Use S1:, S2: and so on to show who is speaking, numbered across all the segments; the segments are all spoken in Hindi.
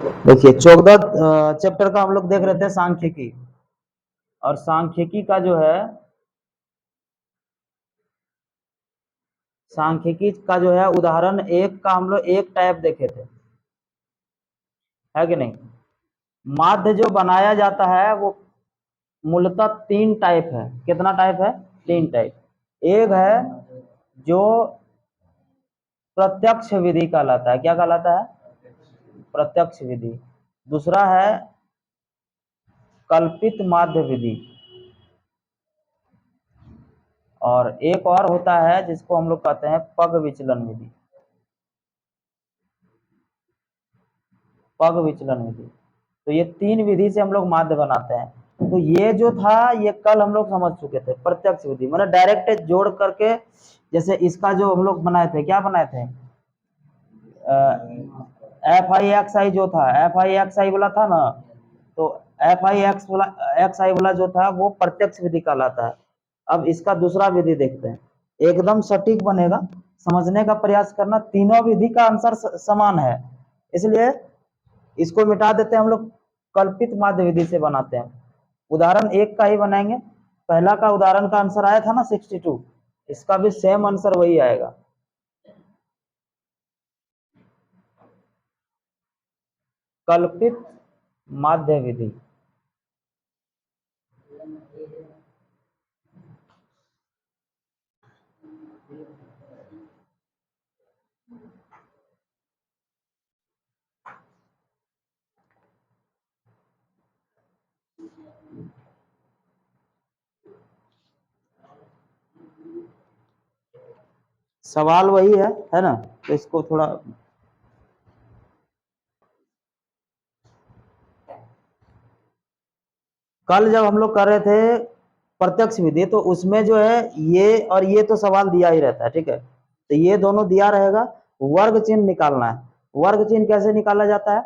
S1: देखिए 14 चैप्टर का हम लोग देख रहे थे सांख्यिकी। और सांख्यिकी का जो है उदाहरण एक का हम लोग एक टाइप देखे थे, है कि नहीं। माध्य जो बनाया जाता है वो मूलतः 3 टाइप है। कितना टाइप है? 3 टाइप। एक है जो प्रत्यक्ष विधि कहलाता है। क्या कहलाता है? प्रत्यक्ष विधि। दूसरा है कल्पित माध्य विधि। और एक और होता है जिसको हम लोग कहते हैं पग विचलन विधि। पग विचलन विधि। तो ये 3 विधि से हम लोग माध्य बनाते हैं। तो ये जो था ये कल हम लोग समझ चुके थे। प्रत्यक्ष विधि मैंने डायरेक्ट जोड़ करके, जैसे इसका जो हम लोग बनाए थे, क्या बनाए थे, एफ आई एक्स आई जो था, एफ आई एक्स आई वाला था ना, तो एफ आई एक्स आई वाला जो था वो प्रत्यक्ष विधि कहलाता है। अब इसका दूसरा विधि देखते हैं, एकदम सटीक बनेगा, समझने का प्रयास करना। तीनों विधि का आंसर समान है, इसलिए इसको मिटा देते हैं हम लोग, कल्पित माध्य विधि से बनाते हैं। उदाहरण एक का ही बनाएंगे। पहला का उदाहरण का आंसर आया था ना 62, इसका भी सेम आंसर वही आएगा। कल्पित माध्य विधि। सवाल वही है ना। तो इसको थोड़ा कल जब हम लोग कर रहे थे प्रत्यक्ष विधि, तो उसमें जो है ये और ये तो सवाल दिया ही रहता है, ठीक है। तो ये दोनों दिया रहेगा, वर्ग चिन्ह निकालना है। वर्ग चिन्ह कैसे निकाला जाता है?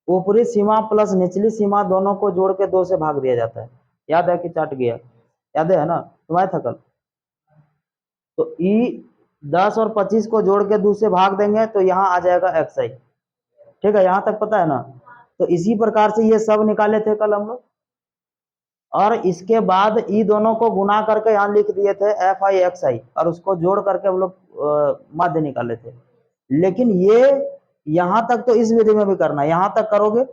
S1: ऊपरी सीमा प्लस निचली सीमा दोनों को जोड़ के 2 से भाग दिया जाता है। याद है कि चट गया? याद है ना, तुम्हारे था कल। तो ई 10 और 25 को जोड़ के 2 से भाग देंगे तो यहाँ आ जाएगा एक्स आई। ठीक है, यहाँ तक पता है ना। तो इसी प्रकार से ये सब निकाले थे कल हम लोग, और इसके बाद ई दोनों को गुना करके यहाँ लिख दिए थे एफ आई एक्स आई, और उसको जोड़ करके हम लोग माध्य निकाले थे। लेकिन ये यहाँ तक तो इस विधि में भी करना है, यहाँ तक करोगे।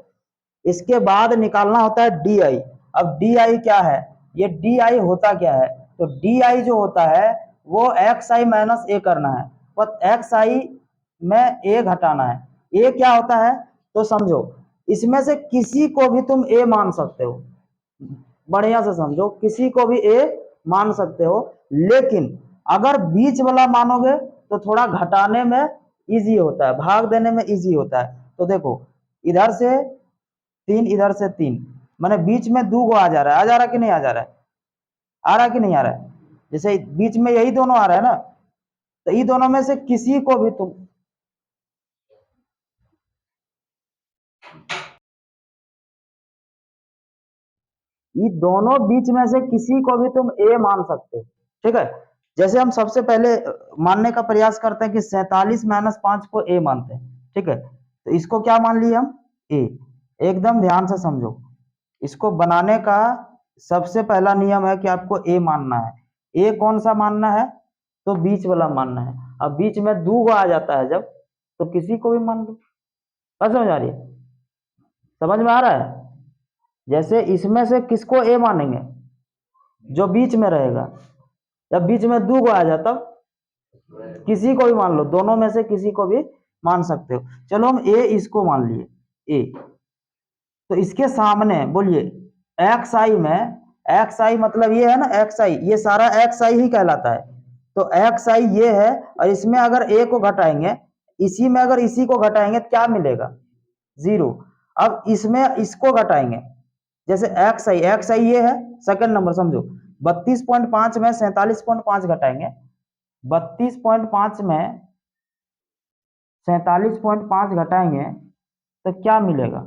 S1: इसके बाद निकालना होता है डी आई। अब डी आई क्या है? ये डी आई होता क्या है? तो डी आई जो होता है वो एक्स आई माइनस ए करना है, पर एक्स आई में ए घटाना है। ए क्या होता है तो समझो, इसमें से किसी को भी तुम ए मान सकते हो, बढ़िया से समझो, किसी को भी ए मान सकते हो। लेकिन अगर बीच वाला मानोगे तो थोड़ा घटाने में इजी होता है, भाग देने में इजी होता है। तो देखो, इधर से 3, इधर से 3, मैंने बीच में 2 को आ जा रहा है। आ जा रहा है कि नहीं आ जा रहा है? आ रहा है कि नहीं आ रहा है? जैसे बीच में यही दोनों आ रहा है ना, तो ये दोनों में से किसी को भी तुम, ये दोनों बीच में से किसी को भी तुम ए मान सकते हो। ठीक है, जैसे हम सबसे पहले मानने का प्रयास करते हैं कि 47 माइनस 5 को ए मानते हैं। ठीक है, तो इसको क्या मान लिए हम? ए। एकदम ध्यान से समझो, इसको बनाने का सबसे पहला नियम है कि आपको ए मानना है। ए कौन सा मानना है? तो बीच वाला मानना है। अब बीच में 2 आ जाता है जब, तो किसी को भी मान लो। बात समझ आ रही है? समझ में आ रहा है? जैसे इसमें से किसको ए मानेंगे? जो बीच में रहेगा। जब बीच में 2 आ जाता, किसी को भी मान लो, दोनों में से किसी को भी मान सकते हो। चलो हम ए इसको मान लिए ए। तो इसके सामने बोलिए एक्स आई में, एक्स आई मतलब ये है ना, एक्स आई, ये सारा एक्स आई ही कहलाता है। तो एक्स आई ये है, और इसमें अगर ए को घटाएंगे, इसी में अगर इसी को घटाएंगे तो क्या मिलेगा? 0। अब इसमें इसको घटाएंगे, जैसे एक्स आई ये है, सेकंड नंबर समझो। 32.5 में 47.5 घटाएंगे, 32.5 में 47.5 घटाएंगे तो क्या मिलेगा?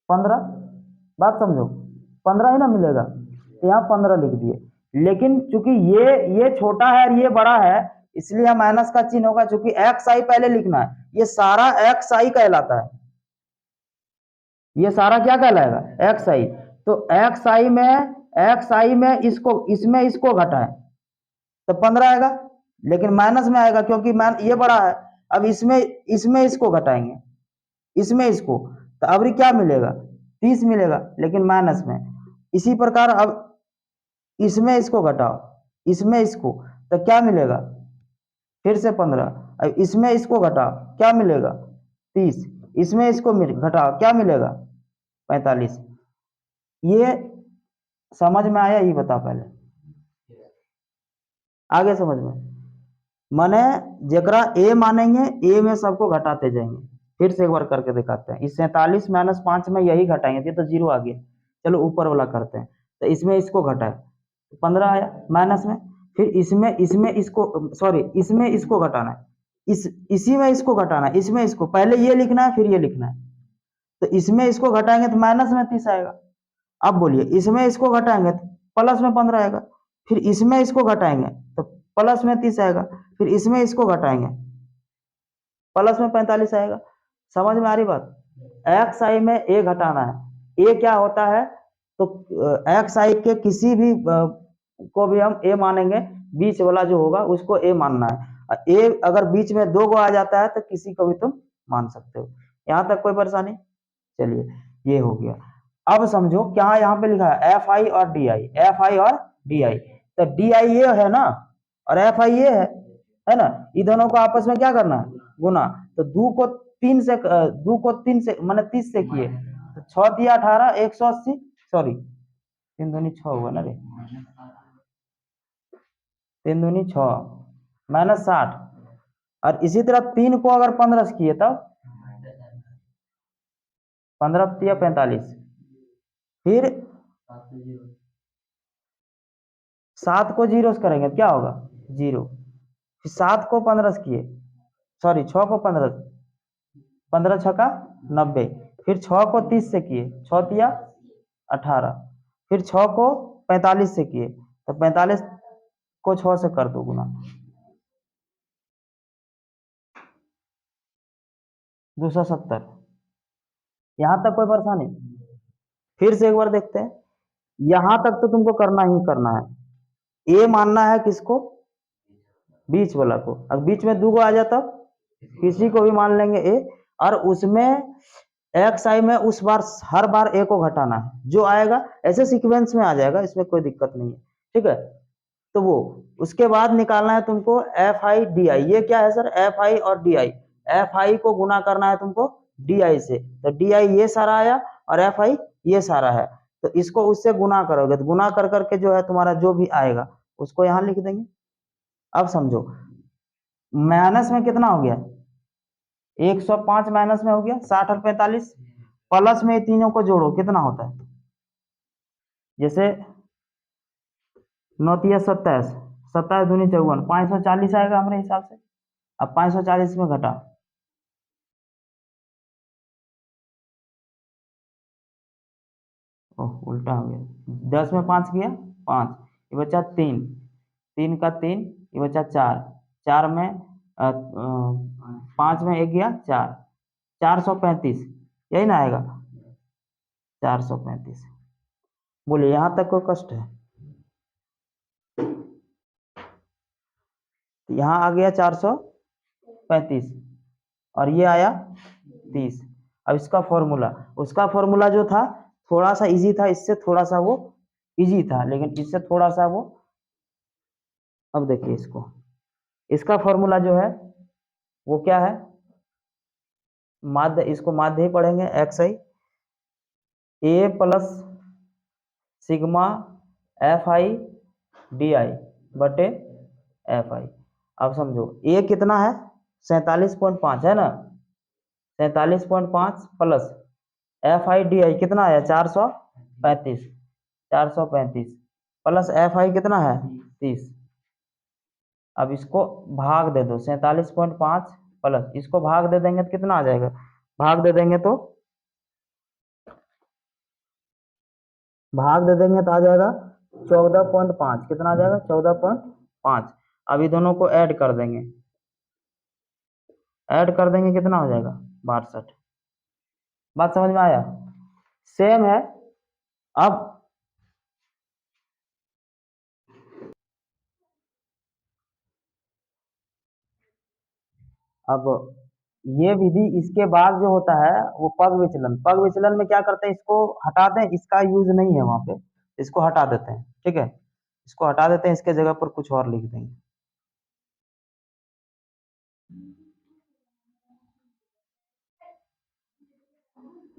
S1: 15। बात समझो, 15 ही ना मिलेगा, तो यहाँ 15 लिख दिए। लेकिन चूंकि ये छोटा है और ये बड़ा है, इसलिए यहाँ माइनस का चिन्ह होगा, क्योंकि एक्स आई पहले लिखना है, ये सारा एक्स आई कहलाता है, ये सारा क्या कहलाएगा, एक्स आई। तो एक्स आई में इसको घटाएं तो 15 आएगा, लेकिन माइनस में आएगा क्योंकि ये बड़ा है। अब इसमें इसको घटाएंगे, इसमें इसको, तो अब क्या मिलेगा, 30 मिलेगा, लेकिन माइनस में। इसी प्रकार अब इसमें इसको घटाओ, इसमें इसको, तो क्या मिलेगा, फिर से 15। अब इसमें इसको घटाओ, क्या मिलेगा, 30। इसमें इसको घटाओ, क्या मिलेगा, 45। ये समझ में आया, ये बता पहले, आगे समझ में। माने जकरा ए मानेंगे, ए में सबको घटाते जाएंगे। फिर से एक बार करके दिखाते हैं। इस 47 माइनस 5 में यही घटाएंगे, ये तो 0 आ गया। चलो ऊपर वाला करते हैं, तो इसमें इसको घटाए, 15 आया माइनस में। फिर इसमें इसको घटाना है, इसी में इसको घटाना है, इसमें इसको, पहले ये लिखना है फिर ये लिखना है। तो इसमें इसको घटाएंगे तो माइनस में 30 आएगा। अब बोलिए, इसमें इसको घटाएंगे तो प्लस में 15 आएगा। फिर इसमें इसको घटाएंगे तो प्लस में 30 आएगा। फिर इसमें इसको घटाएंगे, प्लस में 45 आएगा। समझ में आ रही बात। एक्स आई में ए घटाना है। ए क्या होता है, तो एक्स आई के किसी भी को भी हम ए मानेंगे, बीच वाला जो होगा उसको ए मानना है। ए अगर बीच में 2 को आ जाता है तो किसी को भी तुम मान सकते हो। यहाँ तक कोई परेशानी। चलिए ये हो गया। अब समझो क्या यहाँ पे लिखा है, एफ आई और डी आई, एफ आई और डी आई। तो डी आई ये है ना, और एफ आई ये है ना, इन दोनों को आपस में क्या करना है, गुना। तो 2 को 3 से मैंने 30 से किए, तो 6 दिया 18, 180, सॉरी 3 दूनी 6 हुआ ना रे, 3 दूनी 6 माइनस 60। और इसी तरह 3 को अगर 15 से किए तब 15 दिया 45। फिर 7 को 0 से करेंगे क्या होगा, 0। फिर 7 को 15 से किए, सॉरी 6 को 15, 15 छक्का 90। फिर 6 को 30 से किए, 6 दिया 18। फिर 6 को 45 से किए, तो 45 को 6 से कर दो गुना, 270। यहां तक कोई परेशानी। फिर से एक बार देखते हैं, यहां तक तो तुमको करना ही करना है। ए मानना है किसको, बीच वाला को। अब बीच में 2 को आ जाता, किसी को भी मान लेंगे ए। और उसमें एक्स आई में उस बार हर बार ए को घटाना है, जो आएगा ऐसे सीक्वेंस में आ जाएगा, इसमें कोई दिक्कत नहीं है, ठीक है। तो वो उसके बाद निकालना है तुमको एफ आई डी आई। ये क्या है सर, एफ आई और डी आई। एफ आई को गुना करना है तुमको डी आई से, तो डी आई ये सारा आया और एफ आई ये सारा है। तो इसको उससे गुना करोगे, तो गुना कर करके जो है तुम्हारा जो भी आएगा उसको यहाँ लिख देंगे। अब समझो, माइनस में कितना हो गया, 105 माइनस में हो गया 60 और 45। प्लस में तीनों को जोड़ो, कितना होता है, जैसे 9 तिया 27, 27 दूनी 54, 540 आएगा हमारे हिसाब से। अब 540 में घटा, ओह उल्टा हो गया, 10 में 5 किया 5, ये बचा 3, 3 का 3, ये बचा 4, 4 में 5 में 1 गया 4, 435, यही ना आएगा 435। बोलिए यहाँ तक कोई कष्ट है, यहाँ आ गया 435 और ये आया 30। अब इसका फॉर्मूला, उसका फॉर्मूला जो था थोड़ा सा इजी था, इससे थोड़ा सा वो इजी था, लेकिन इससे थोड़ा सा वो, अब देखिए इसको, इसका फॉर्मूला जो है वो क्या है, माध्य, इसको माध्य ही पढ़ेंगे, x I A plus sigma F I D I बटे एफ आई। अब समझो ए कितना है, 47.5 है ना, 47.5 plus F I D I कितना है, 435, 435 प्लस एफ आई कितना है 30। अब इसको भाग दे दो, 47.5 प्लस इसको भाग दे देंगे तो कितना आ जाएगा, भाग दे देंगे तो आ जाएगा 14.5, कितना आ जाएगा 14.5। अभी दोनों को ऐड कर देंगे, ऐड कर देंगे, कितना हो जाएगा 62। बात समझ में आया? सेम है। अब अब ये विधि इसके बाद जो होता है वो पग विचलन। पग विचलन में क्या करते हैं, इसको हटा दें, इसका यूज नहीं है वहां पे, इसको हटा देते हैं, ठीक है, इसको हटा देते हैं, इसके जगह पर कुछ और लिख देंगे।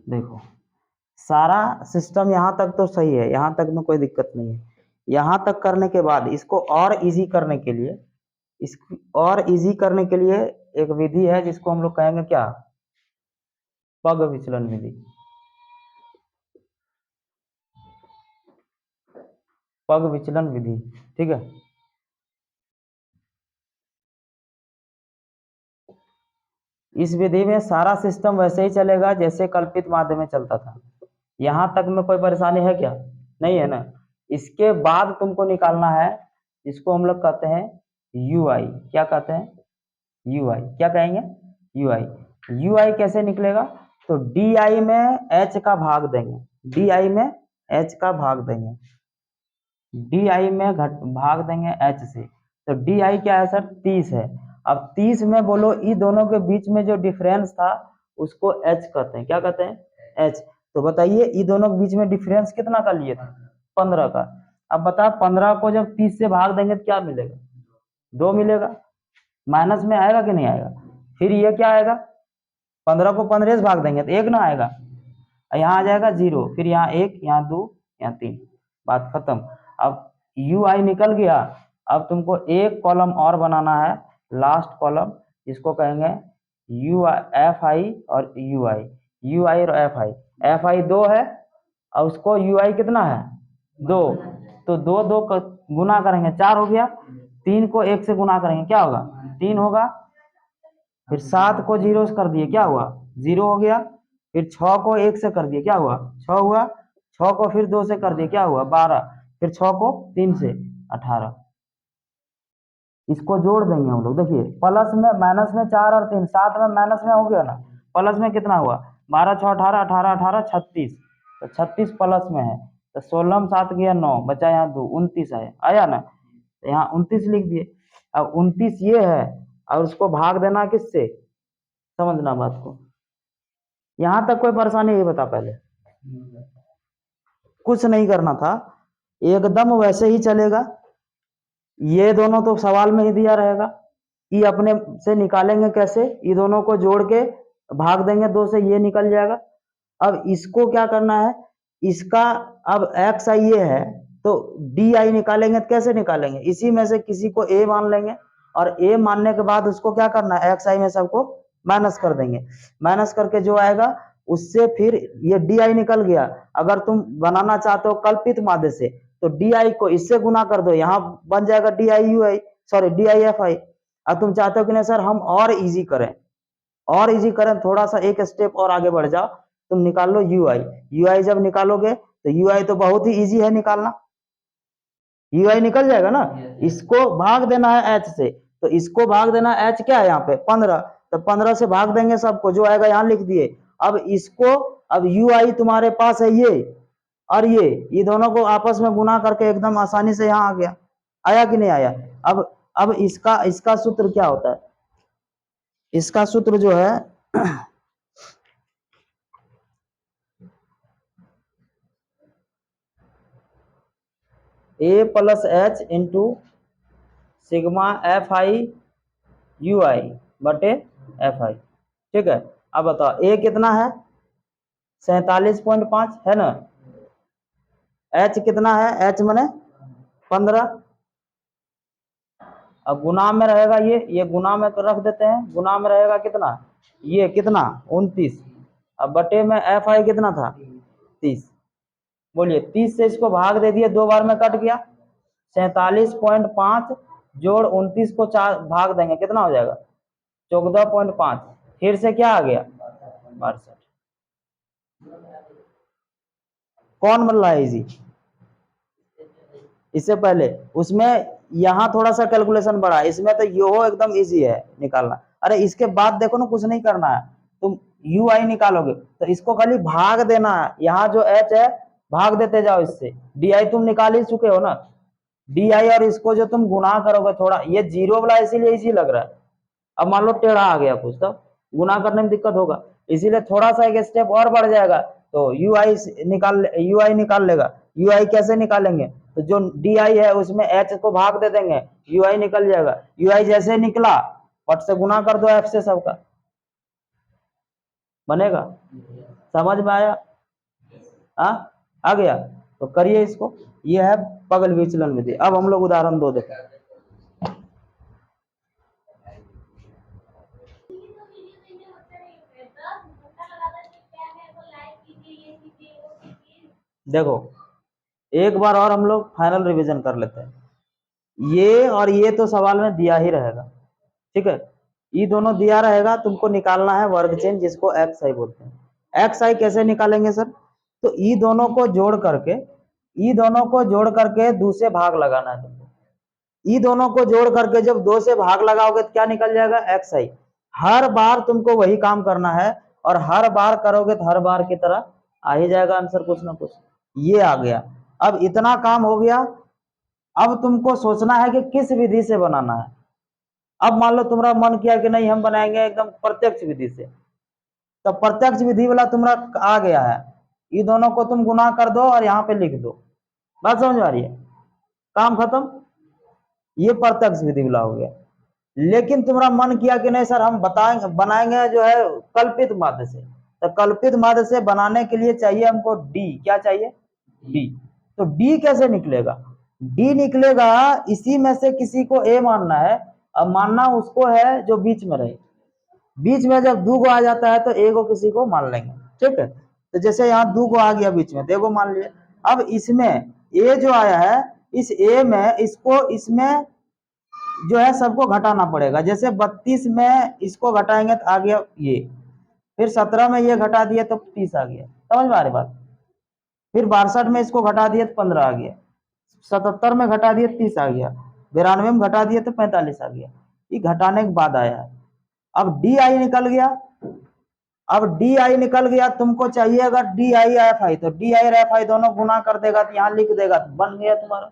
S1: देखो सारा सिस्टम यहाँ तक तो सही है, यहाँ तक में कोई दिक्कत नहीं है। यहाँ तक करने के बाद इसको और इजी करने के लिए, इसको और इजी करने के लिए एक विधि है जिसको हम लोग कहेंगे क्या, पग विचलन विधि। पग विचलन विधि, ठीक है। इस विधि में सारा सिस्टम वैसे ही चलेगा जैसे कल्पित माध्य में चलता था। यहां तक में कोई परेशानी है क्या? नहीं है ना। इसके बाद तुमको निकालना है, इसको हम लोग कहते हैं यूआई। क्या कहते हैं? यूआई। क्या कहेंगे? यूआई। यूआई कैसे निकलेगा? तो डी आई में एच का भाग देंगे, डी आई में एच का भाग देंगे, डी आई में भाग देंगे एच से। तो डी आई क्या है सर? 30 है। अब 30 में बोलो ई दोनों के बीच में जो डिफरेंस था उसको एच कहते हैं। क्या कहते हैं? एच। तो बताइए ई दोनों के बीच में डिफरेंस कितना का लिए थे? 15 का। अब बता 15 को जब 30 से भाग देंगे तो क्या मिलेगा? 2 मिलेगा। माइनस में आएगा कि नहीं आएगा? फिर ये क्या आएगा? 15 को 15 से भाग देंगे तो 1 ना आएगा, यहाँ आ जाएगा 0, फिर यहाँ 1, यहाँ 2, यहाँ 3, बात खत्म। अब यू आई निकल गया। अब तुमको एक कॉलम और बनाना है, लास्ट कॉलम, जिसको कहेंगे यू एफ आई और यू आई। यू आई और एफ आई 2 है और उसको यू आई कितना है? 2। तो 2 2 गुना करेंगे 4 हो गया, 3 को 1 से गुना करेंगे क्या होगा? 3 होगा। फिर 7 को 0 से कर दिए, क्या हुआ? 0 हो गया। फिर 6 को 1 से कर दिए, क्या हुआ? 6 हुआ। 6 को फिर 2 से कर दिए, क्या हुआ? 12। फिर 6 को 3 से 18। इसको जोड़ देंगे हम लोग, देखिए प्लस में माइनस में 4 और 3, 7 में माइनस में हो गया ना, प्लस में कितना हुआ? 12 6 18, 18 18 36। तो 36 प्लस में है, तो 16 में 7 गया 9, बचा यहाँ 2, 29 आया, आया ना। तो यहाँ 29 लिख दिए। अब 29 ये है और उसको भाग देना किससे, समझना बात को। यहां तक कोई परेशानी है बता? पहले कुछ नहीं करना था, एकदम वैसे ही चलेगा। ये दोनों तो सवाल में ही दिया रहेगा, ये अपने से निकालेंगे कैसे, ये दोनों को जोड़ के भाग देंगे 2 से, ये निकल जाएगा। अब इसको क्या करना है, इसका अब एक्स आई ये है तो डी आई निकालेंगे तो कैसे निकालेंगे, इसी में से किसी को ए मान लेंगे और ए मानने के बाद उसको क्या करना है, एक्स आई में सबको माइनस कर देंगे। माइनस करके जो आएगा उससे फिर ये डी आई निकल गया। अगर तुम बनाना चाहते हो कल्पित माध्य से तो डी आई को इससे गुना कर दो, यहाँ बन जाएगा D I U I, sorry D I F I. अब तुम चाहते हो कि नहीं सर हम और इजी करें, और इजी करें, थोड़ा सा एक स्टेप और आगे बढ़ जाओ, तुम निकाल लो यू आई। यू आई जब निकालोगे तो यू आई तो बहुत ही इजी है निकालना, यू आई निकल जाएगा ना। इसको भाग देना है एच से, तो इसको भाग देना है, एच क्या है यहाँ पे 15, तो 15 से भाग देंगे सबको, जो आएगा यहाँ लिख दिए। अब इसको, अब यू आई तुम्हारे पास है ये और ये दोनों को आपस में गुना करके एकदम आसानी से यहाँ आ गया, आया कि नहीं आया? अब इसका इसका सूत्र क्या होता है, इसका सूत्र जो है A plus H into sigma F I U I बटे एफ आई, ठीक है। अब बताओ ए कितना है? 47.5 है ना। एच कितना है? एच मने 15। अब गुना में रहेगा ये गुना में तो रख देते हैं, गुना में रहेगा कितना, ये कितना 29। अब बटे में एफ आई कितना था 30। बोलिए 30 से इसको भाग दे दिए, 2 बार में कट गया। 47.5 जोड़ 29 को 4 भाग देंगे, कितना हो जाएगा 14.5। फिर से क्या आ गया 62। कौन बन रहा है इजी? इससे पहले उसमें यहाँ थोड़ा सा कैलकुलेशन बढ़ा, इसमें तो यो एकदम इजी है निकालना। अरे इसके बाद देखो ना, कुछ नहीं करना है, तुम यू आई निकालोगे तो इसको खाली भाग देना है, यहाँ जो एच है भाग देते जाओ इससे। डी आई तुम निकाल ही चुके हो ना, डी आई और इसको जो तुम गुना करोगे, थोड़ा ये जीरो वाला इसीलिए इजी लग रहा है। अब मान लो टेढ़ा आ गया कुछ, तो गुना करने में दिक्कत होगा, इसीलिए थोड़ा सा एक स्टेप और बढ़ जाएगा, तो यू आई निकाल लेगा। यू आई कैसे निकालेंगे, तो जो डी आई है उसमें एच को भाग दे देंगे, यू आई निकल जाएगा। यू आई जैसे निकला पट से गुना कर दो एफ से, सबका बनेगा। समझ में आया? आ गया? तो करिए इसको, ये है पगल विचलन विधि। अब हम लोग उदाहरण 2 देखो। देखो एक बार और हम लोग फाइनल रिवीजन कर लेते हैं। ये और ये तो सवाल में दिया ही रहेगा, ठीक है, ये दोनों दिया रहेगा, तुमको निकालना है वर्ग चिन्ह, जिसको एक्स आई बोलते हैं। एक्स आई कैसे निकालेंगे सर, तो ई दोनों को जोड़ करके 2 से भाग लगाना है तुमको। ई दोनों को जोड़ करके जब 2 से भाग लगाओगे तो क्या निकल जाएगा, एक्स आई। हर बार तुमको वही काम करना है, और हर बार करोगे तो हर बार की तरह आ ही जाएगा आंसर कुछ ना कुछ। ये आ गया। अब इतना काम हो गया, अब तुमको सोचना है कि किस विधि से बनाना है। अब मान लो तुम्हारा मन किया कि नहीं हम बनाएंगे एकदम प्रत्यक्ष विधि से, तो प्रत्यक्ष विधि वाला तुम्हारा आ गया है, ये दोनों को तुम गुना कर दो और यहाँ पे लिख दो, बात समझ में आ रही है, काम खत्म। ये प्रत्यक्ष विधि वाला हो गया। लेकिन तुम्हारा मन किया कि नहीं सर हम बनाएंगे जो है कल्पित माध्य से, तो कल्पित माध्य से बनाने के लिए चाहिए हमको डी, क्या चाहिए, डी। तो डी कैसे निकलेगा, डी निकलेगा इसी में से किसी को ए मानना है, अब मानना उसको है जो बीच में रहे। बीच में जब 2 को आ जाता है तो ए को किसी को मान लेंगे, ठीक है। तो जैसे यहाँ 2 को आ गया बीच में, तो ए को मान लिया। अब इसमें ए जो आया है, इस ए में इसको इसमें जो है सबको घटाना पड़ेगा। जैसे 32 में इसको घटाएंगे तो आ गया ये, फिर 17 में ये घटा दिया तो 30 आ गया, समझ में आ रही बात। फिर 62 में इसको घटा दिया तो 15 आ गया, 77 में घटा दिया 30 आ गया, 92 में घटा दिया तो 45 आ गया। ये घटाने के बाद आया है। अब डी आई निकल गया, अब डी आई निकल गया, तुमको चाहिए अगर डी आई एफ आई, तो डी आई और एफ आई दोनों गुना कर देगा तो यहाँ लिख देगा तो बन गया तुम्हारा।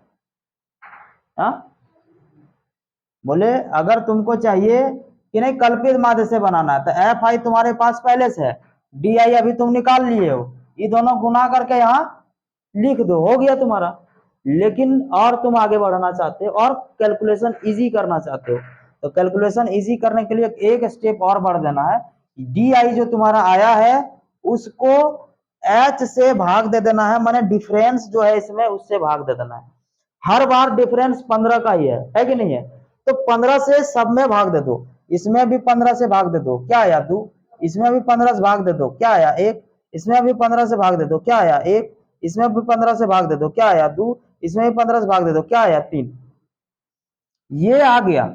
S1: हाँ बोले अगर तुमको चाहिए कि नहीं कल्पित माध्य से बनाना है, तो एफ आई तुम्हारे पास पहले से है, डी आई अभी तुम निकाल लिए हो, ये दोनों गुना करके यहाँ लिख दो, हो गया तुम्हारा। लेकिन और तुम आगे बढ़ना चाहते हो और कैलकुलेशन इजी करना चाहते हो, तो कैलकुलेशन इजी करने के लिए एक स्टेप और बढ़ देना है। डी आई जो तुम्हारा आया है उसको एच से भाग दे देना है, माने डिफरेंस जो है इसमें उससे भाग दे देना है। हर बार डिफरेंस 15 का ही है कि नहीं है, तो 15 से सब में भाग दे दो, इसमें भी 15 से भाग दे दो, क्या आया 2, इसमें भी 15 से भाग दे दो, क्या आया 1, इसमें भी 15 से भाग दे दो, क्या आया 1, इसमें भी 15 से भाग दे दो, क्या आया 2, इसमें भी 15 से भाग दे दो, क्या आया 3। ये आ गया,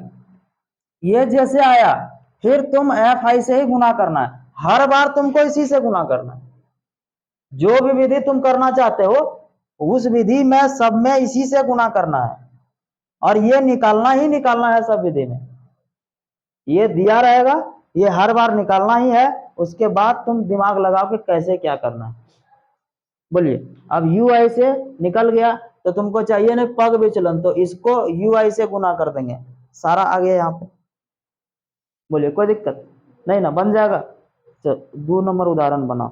S1: ये जैसे आया फिर तुम एफ आई से ही गुना करना है, हर बार तुमको इसी से गुना करना है। जो भी विधि तुम करना चाहते हो उस विधि में सब में इसी से गुना करना है, और ये निकालना ही निकालना है सब विधि में, ये दिया रहेगा, ये हर बार निकालना ही है। उसके बाद तुम दिमाग लगाओ कि कैसे क्या करना है। बोलिए, अब यू आई से निकल गया तो तुमको चाहिए ना पग विचलन, तो इसको यू आई से गुना कर देंगे, सारा आ गया यहाँ पे। बोलिए कोई दिक्कत नहीं ना, बन जाएगा। चलो 2 नंबर उदाहरण बनाओ।